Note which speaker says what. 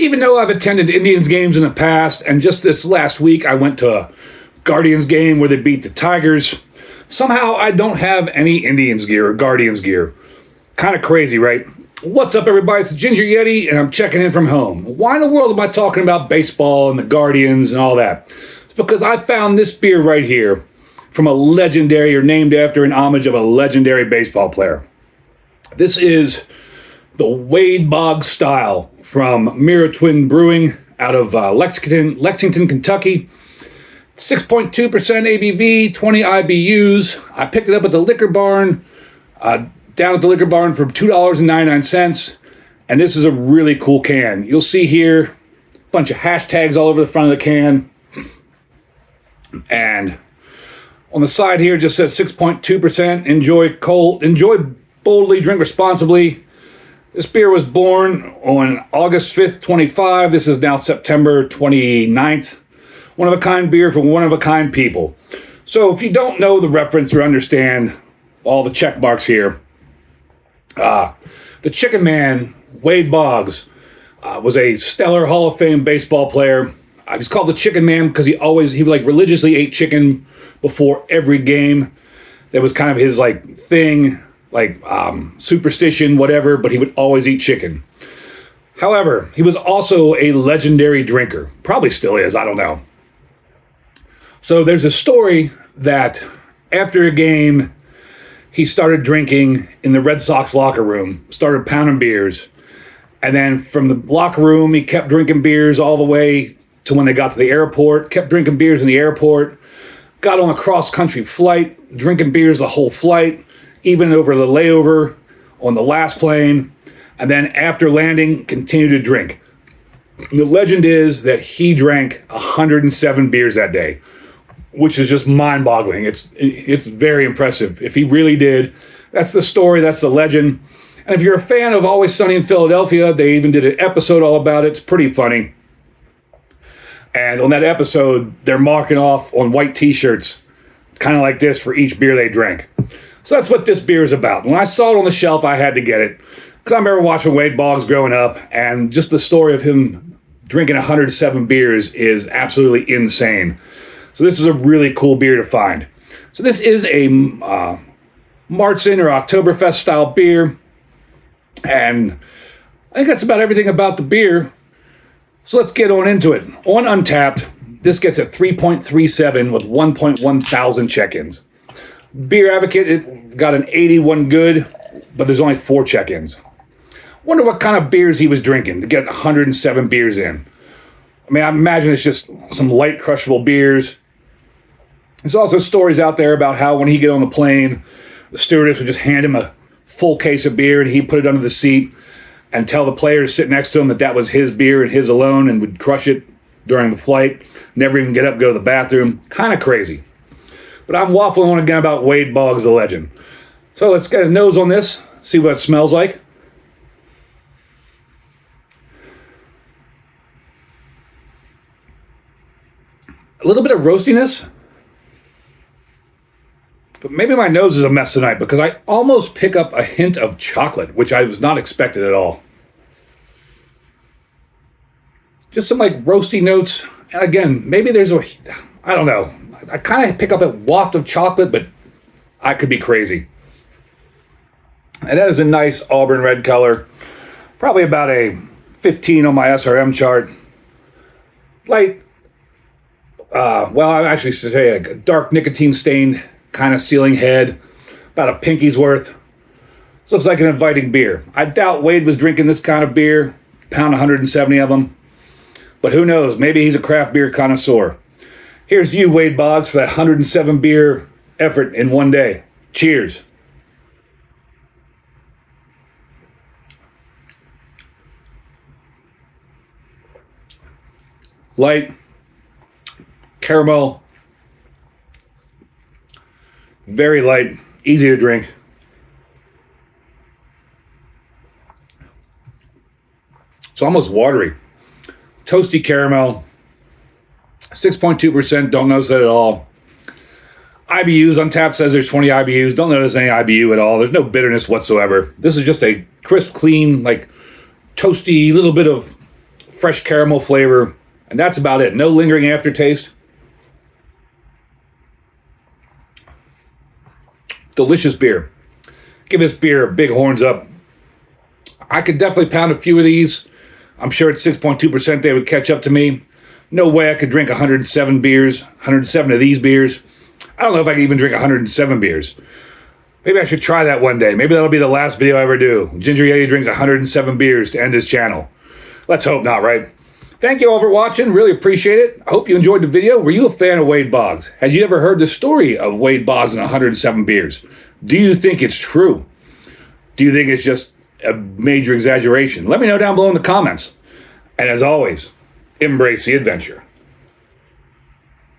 Speaker 1: Even though I've attended Indians games in the past, and just this last week I went to a Guardians game where they beat the Tigers, somehow I don't have any Indians gear or Guardians gear. Kind of crazy, right? What's up, everybody? It's Ginger Yeti, and I'm checking in from home. Why in the world am I talking about baseball and the Guardians and all that? It's because I found this beer right here from a legendary, or named after an homage of a legendary baseball player. This is the Wade Boggs Style from Mirror Twin Brewing out of Lexington, Kentucky. 6.2% ABV, 20 IBUs. I picked it up at the liquor barn, down at the liquor barn for $2.99. And this is a really cool can. You'll see here a bunch of hashtags all over the front of the can. And on the side here it just says 6.2%. Enjoy boldly, drink responsibly. This beer was born on August 5th, 25. This is now September 29th. One-of-a-kind beer for one-of-a-kind people. So if you don't know the reference or understand all the check marks here, the Chicken Man, Wade Boggs, was a stellar Hall of Fame baseball player. He's called the Chicken Man because he religiously ate chicken before every game. That was kind of his thing, superstition, whatever, but he would always eat chicken. However, he was also a legendary drinker. Probably still is, I don't know. So there's a story that after a game, he started drinking in the Red Sox locker room, started pounding beers. And then from the locker room, he kept drinking beers all the way to when they got to the airport, kept drinking beers in the airport, got on a cross-country flight, drinking beers the whole flight, even over the layover on the last plane. And then after landing, continued to drink. The legend is that he drank 107 beers that day, which is just mind-boggling. It's very impressive. If he really did, that's the story, that's the legend. And if you're a fan of Always Sunny in Philadelphia, they even did an episode all about it. It's pretty funny. And on that episode, they're marking off on white t-shirts, kind of like this, for each beer they drank. So that's what this beer is about. When I saw it on the shelf, I had to get it, because I remember watching Wade Boggs growing up, and just the story of him drinking 107 beers is absolutely insane. So this is a really cool beer to find. So this is a Martzen or Octoberfest style beer. And I think that's about everything about the beer. So let's get on into it. On Untapped, this gets a 3.37 with 1.1 thousand check-ins. Beer Advocate, it got an 81 good, but there's only 4 check-ins. Wonder what kind of beers he was drinking to get 107 beers in. I mean, I imagine it's just some light crushable beers. There's also stories out there about how when he'd get on the plane, the stewardess would just hand him a full case of beer and he'd put it under the seat and tell the players sitting next to him that that was his beer and his alone, and would crush it during the flight, never even get up, go to the bathroom. Kind of crazy. But I'm waffling on again about Wade Boggs, the legend. So let's get a nose on this, see what it smells like. A little bit of roastiness. But maybe my nose is a mess tonight, because I almost pick up a hint of chocolate, which I was not expected at all. Just some roasty notes. And again, maybe there's I don't know. I kind of pick up a waft of chocolate, but I could be crazy. And that is a nice auburn red color. Probably about a 15 on my SRM chart. Light, I actually should say a dark nicotine stained kind of ceiling head, about a pinky's worth. This looks like an inviting beer. I doubt Wade was drinking this kind of beer, pound 170 of them. But who knows, maybe he's a craft beer connoisseur. Here's to you, Wade Boggs, for that 107 beer effort in one day. Cheers. Light, caramel, very light, easy to drink. It's almost watery. Toasty caramel, 6.2%, don't notice that at all. IBUs, Untapped says there's 20 IBUs, don't notice any IBU at all. There's no bitterness whatsoever. This is just a crisp, clean, toasty, little bit of fresh caramel flavor, and that's about it. No lingering aftertaste. Delicious beer. Give this beer a big horns up. I could definitely pound a few of these. I'm sure at 6.2% they would catch up to me. No way I could drink 107 beers, 107 of these beers. I don't know if I can even drink 107 beers. Maybe I should try that one day. Maybe that'll be the last video I ever do. Ginger Yeti drinks 107 beers to end his channel. Let's hope not, right? Thank you all for watching. Really appreciate it. I hope you enjoyed the video. Were you a fan of Wade Boggs? Had you ever heard the story of Wade Boggs and 107 beers? Do you think it's true? Do you think it's just a major exaggeration? Let me know down below in the comments. And as always, embrace the adventure.